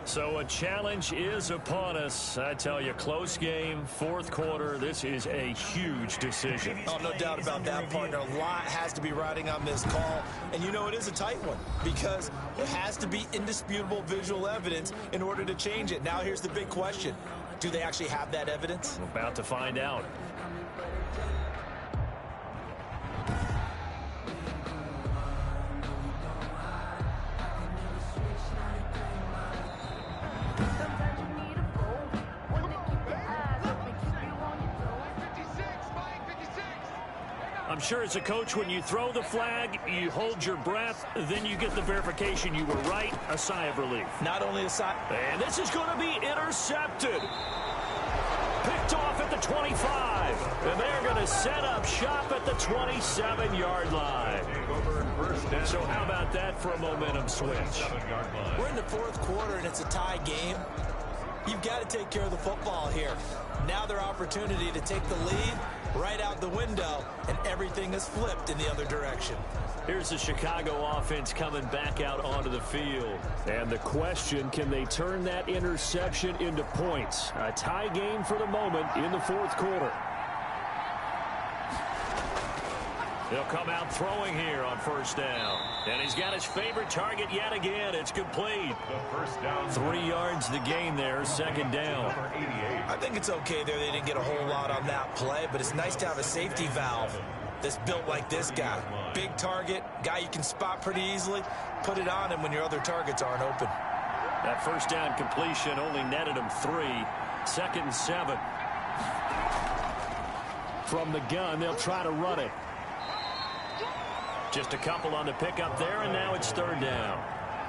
B: So a challenge is upon us. I tell you, close game, 4th quarter. This is a huge decision.
D: Oh, no doubt about that, partner. A lot has to be riding on this call. And you know it is a tight one because it has to be indisputable visual evidence in order to change it. Now here's the big question. Do they actually have that evidence?
B: We're about to find out. I'm sure as a coach, when you throw the flag, you hold your breath, then you get the verification you were right, a sigh of relief.
D: Not only a sigh.
B: And this is going to be intercepted. Picked off at the 25. And they're going to set up shop at the 27-yard line. So how about that for a momentum switch?
D: We're in the 4th quarter, and it's a tie game. You've got to take care of the football here. Now their opportunity to take the lead right out the window, and everything is flipped in the other direction.
B: Here's the Chicago offense coming back out onto the field. And the question, can they turn that interception into points? A tie game for the moment in the 4th quarter. He'll come out throwing here on first down. And he's got his favorite target yet again. It's complete.
A: The first down.
B: 3 yards to gain there, second down.
D: I think it's okay there. They didn't get a whole lot on that play, but it's nice to have a safety valve that's built like this guy. Big target, guy you can spot pretty easily. Put it on him when your other targets aren't open.
B: That first down completion only netted him 3. Second and 7. From the gun, they'll try to run it. Just a couple on the pickup there, and now it's third down.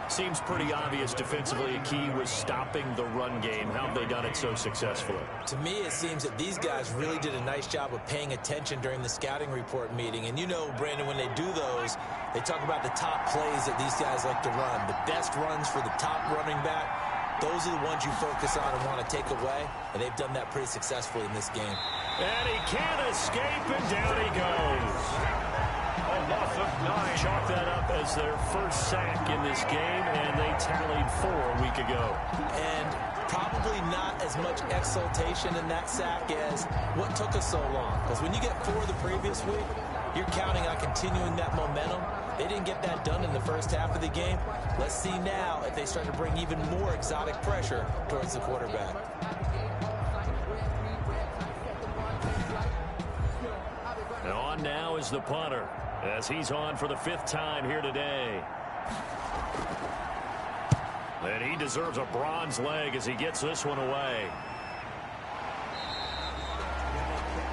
B: Seems pretty obvious defensively a key was stopping the run game. How have they done it so successfully?
D: To me, it seems that these guys really did a nice job of paying attention during the scouting report meeting. And you know, Brandon, when they do those, they talk about the top plays that these guys like to run. The best runs for the top running back, those are the ones you focus on and want to take away. And they've done that pretty successfully in this game.
B: And he can't escape, and down he goes.
A: A loss of 9.
B: Chalk that up as their first sack in this game, and they tallied 4 a week ago.
D: And probably not as much exultation in that sack as what took us so long. Because when you get 4 the previous week, you're counting on continuing that momentum. They didn't get that done in the first half of the game. Let's see now if they start to bring even more exotic pressure towards the quarterback.
B: And on now is the punter, as he's on for the 5th time here today. And he deserves a bronze leg as he gets this one away.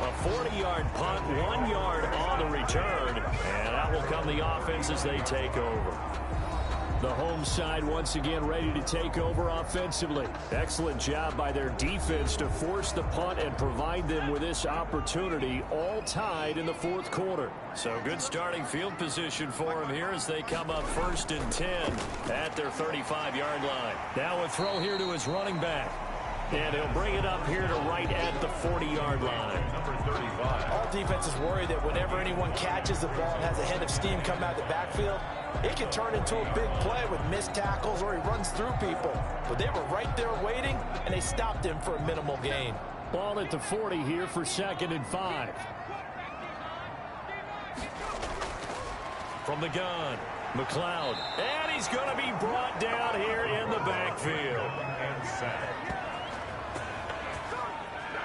B: A 40-yard punt, 1 yard on the return, and out will come the offense as they take over. The home side once again ready to take over offensively. Excellent job by their defense to force the punt and provide them with this opportunity, all tied in the 4th quarter. So good starting field position for them here as they come up 1st and 10 at their 35-yard line. Now a throw here to his running back. And he'll bring it up here to right at the 40-yard line.
A: Number 35.
D: All defenses worry that whenever anyone catches the ball and has a head of steam come out of the backfield, it can turn into a big play with missed tackles or he runs through people. But they were right there waiting, and they stopped him for a minimal gain.
B: Ball at the 40 here for 2nd and 5. From the gun, McLeod. And he's going to be brought down here in the backfield.
A: And sack.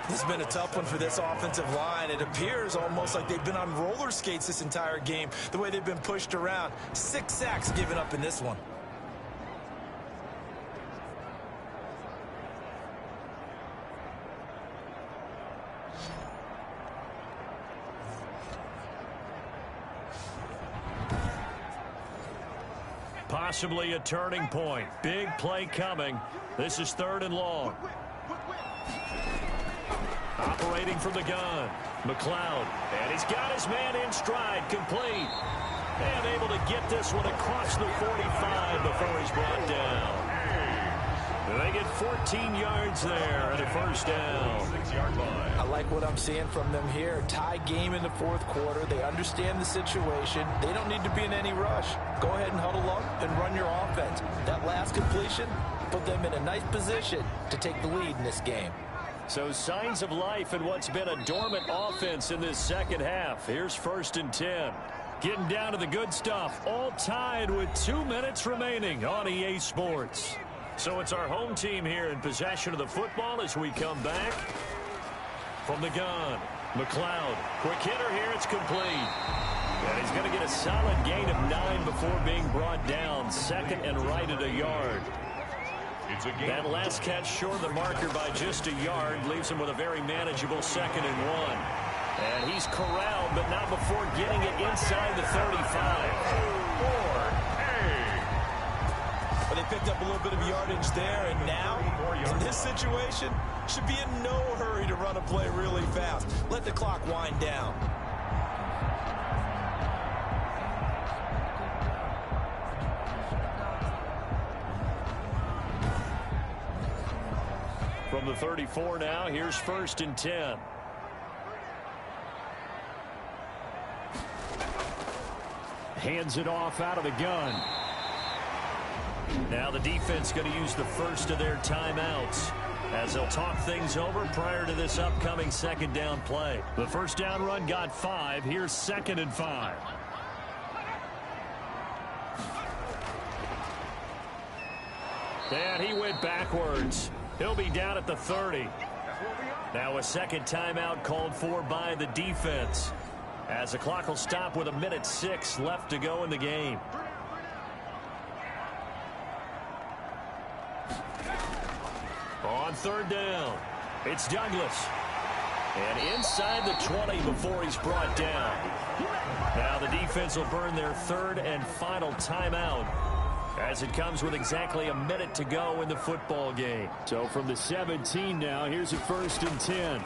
D: This has been a tough one for this offensive line. It appears almost like they've been on roller skates this entire game, the way they've been pushed around. 6 sacks given up in this one.
B: Possibly a turning point. Big play coming. This is 3rd and long. Operating from the gun, McLeod, and he's got his man in stride, complete. And able to get this one across the 45 before he's brought down. They get 14 yards there and a 1st down.
A: 6-yard line.
D: I like what I'm seeing from them here. Tie game in the 4th quarter. They understand the situation. They don't need to be in any rush. Go ahead and huddle up and run your offense. That last completion put them in a nice position to take the lead in this game.
B: So signs of life in what's been a dormant offense in this 2nd half. Here's 1st and 10. Getting down to the good stuff. All tied with 2 minutes remaining on EA Sports. So it's our home team here in possession of the football as we come back. From the gun, McLeod. Quick hitter here. It's complete. And he's going to get a solid gain of 9 before being brought down. 2nd and right at a yard. That last catch short of the marker by just a yard leaves him with a very manageable 2nd and 1. And he's corralled, but not before getting it inside the 35.
D: But they picked up a little bit of yardage there, and now, in this situation, should be in no hurry to run a play really fast. Let the clock wind down.
B: From the 34 now, here's 1st and 10. Hands it off out of the gun. Now the defense going to use the first of their timeouts. as they'll talk things over prior to this upcoming second down play. The first down run got 5. Here's 2nd and 5. And he went backwards. He'll be down at the 30. Now a second timeout called for by the defense, as the clock will stop with 1:06 left to go in the game. On third down, it's Douglas. And inside the 20 before he's brought down. Now the defense will burn their third and final timeout, as it comes with exactly 1 minute to go in the football game. So from the 17 now, here's a 1st and 10.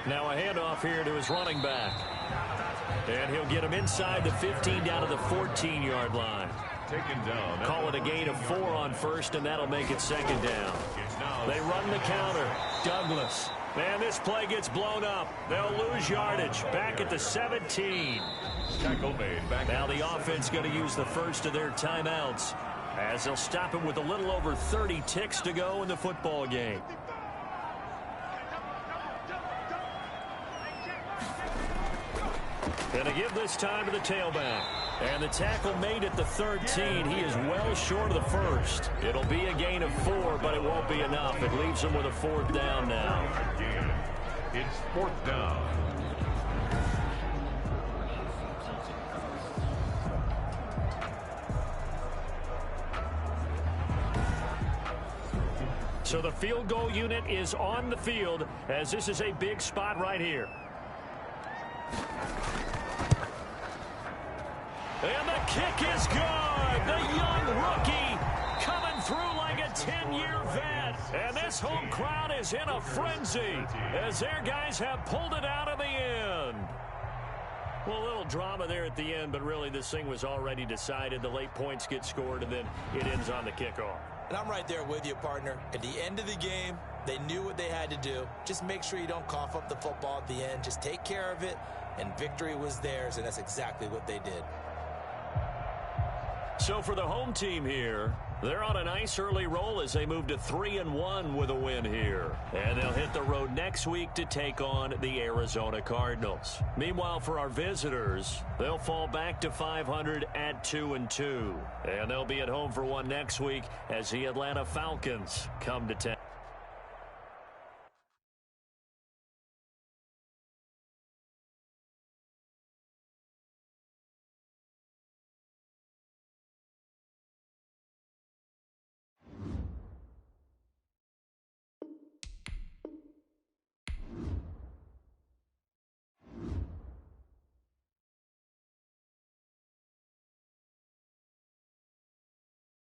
B: Now a handoff here to his running back. And he'll get him inside the 15 down to the 14-yard line.
A: Taken down.
B: Call it a gain of 4 on first, and that'll make it second down. They run the counter. Douglas. Man, this play gets blown up. They'll lose yardage. Back at the 17.
A: Tackle made. Back
B: now the offense going to use the first of their timeouts, as they'll stop him with a little over 30 ticks to go in the football game. And to give this time to the tailback. And the tackle made at the 13. He is well short of the first. It'll be a gain of 4, but it won't be enough. It leaves him with a 4th down now.
A: Again, it's 4th down.
B: So the field goal unit is on the field, as this is a big spot right here. And the kick is good. The young rookie coming through like a 10-year vet. And this home crowd is in a frenzy, as their guys have pulled it out of the end. Well, a little drama there at the end, but really this thing was already decided. The late points get scored, and then it ends on the kickoff.
C: And I'm right there with you, partner. At the end of the game, they knew what they had to do. Just make sure you don't cough up the football at the end. Just take care of it, and victory was theirs, and that's exactly what they did.
B: So for the home team here, they're on a nice early roll as they move to 3-1 with a win here. And they'll hit the road next week to take on the Arizona Cardinals. Meanwhile, for our visitors, they'll fall back to 500 at 2-2. And they'll be at home for one next week as the Atlanta Falcons come to town.